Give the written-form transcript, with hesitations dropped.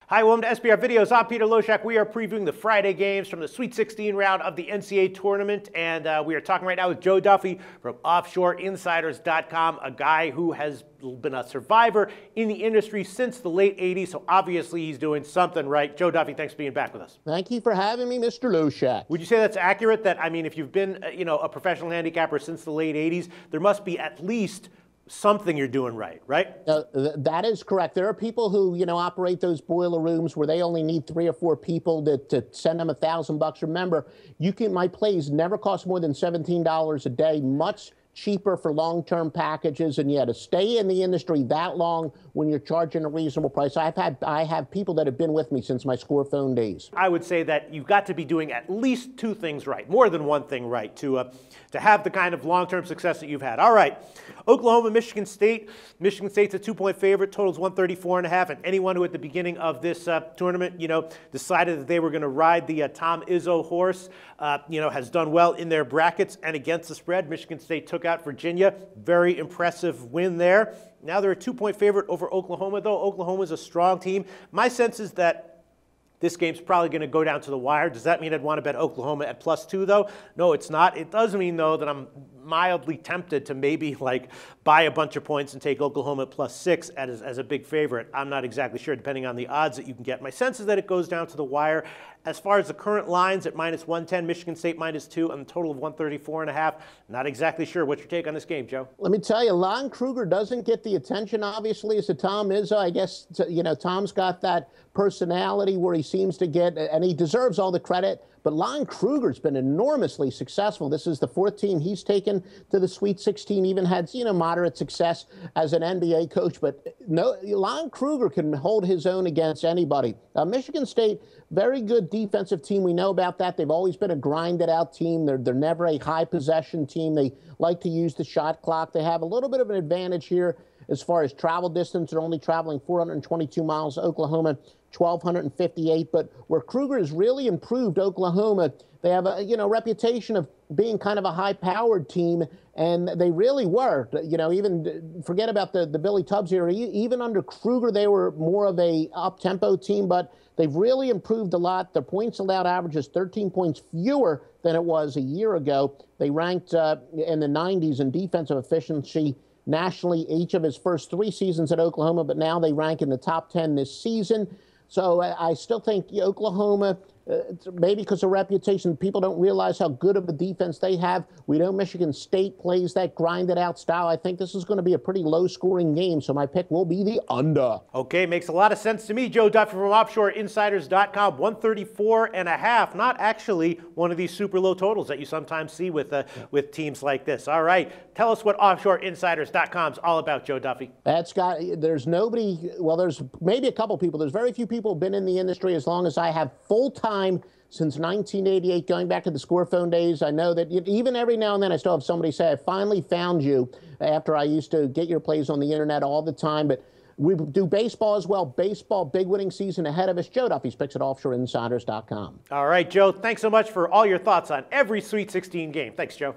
Hi, welcome to SBR Videos. I'm Peter Loshak. We are previewing the Friday games from the Sweet 16 round of the NCAA Tournament, and we are talking right now with Joe Duffy from OffshoreInsiders.com, a guy who has been a survivor in the industry since the late 80s, so obviously he's doing something right. Joe Duffy, thanks for being back with us. Thank you for having me, Mr. Loshak. Would you say that's accurate? That, I mean, if you've been, a professional handicapper since the late 80s, there must be at least something you're doing right, right? That is correct. There are people who, operate those boiler rooms where they only need 3 or 4 people to send them $1,000. Remember, my plays never cost more than $17 a day, much cheaper for long-term packages, and to stay in the industry that long when you're charging a reasonable price. I have people that have been with me since my score phone days. I would say that you've got to be doing at least 2 things right, more than one thing right, to have the kind of long-term success that you've had. All right, Oklahoma, Michigan State. Michigan State's a 2-point favorite, totals 134.5, and anyone who at the beginning of this tournament, decided that they were going to ride the Tom Izzo horse, has done well in their brackets and against the spread. Michigan State took out Virginia. Very impressive win there. Now they're a 2-point favorite over Oklahoma, though. Oklahoma's a strong team. My sense is that this game's probably going to go down to the wire. Does that mean I'd want to bet Oklahoma at +2, though? No, it's not. It does mean, though, that I'm mildly tempted to maybe buy a bunch of points and take Oklahoma at +6 as a big favorite. I'm not exactly sure, depending on the odds that you can get. My sense is that it goes down to the wire. As far as the current lines at -110, Michigan State -2, and a total of 134.5. Not exactly sure. What's your take on this game, Joe? Let me tell you, Lon Kruger doesn't get the attention, obviously, as a Tom Izzo. I guess, Tom's got that personality where he seems to get, and he deserves all the credit. But Lon Kruger's been enormously successful. This is the 4th team he's taken to the Sweet 16, even had, moderate success as an NBA coach. But no, Lon Kruger can hold his own against anybody. Michigan State, very good defensive team. We know about that. They've always been a grinded-out team. They're never a high-possession team. They like to use the shot clock. They have a little bit of an advantage here as far as travel distance. They're only traveling 422 miles. Oklahoma, 1,258. But where Kruger has really improved Oklahoma, they have a reputation of being kind of a high-powered team, and they really were. Even forget about the Billy Tubbs era. Even under Kruger, they were more of a up-tempo team, but they've really improved a lot. Their points allowed average is 13 points fewer than it was a year ago. They ranked in the 90s in defensive efficiency nationally each of his first 3 seasons at Oklahoma, but now they rank in the top 10 this season. So I still think Oklahoma, maybe because of reputation, people don't realize how good of a defense they have. We know Michigan State plays that grinded-out style. I think this is going to be a pretty low-scoring game, so my pick will be the under. Okay, makes a lot of sense to me. Joe Duffy from OffshoreInsiders.com, 134.5. Not actually one of these super low totals that you sometimes see with teams like this. All right, tell us what OffshoreInsiders.com is all about, Joe Duffy. There's nobody, well, there's maybe a couple people. There's very few people who've been in the industry as long as I have full-time since 1988, going back to the score phone days. I know that even every now and then I still have somebody say, I finally found you, after I used to get your plays on the internet all the time. But we do baseball as well. Baseball, big winning season ahead of us. Joe Duffy's picks at OffshoreInsiders.com. All right, Joe, thanks so much for all your thoughts on every Sweet 16 game. Thanks, Joe.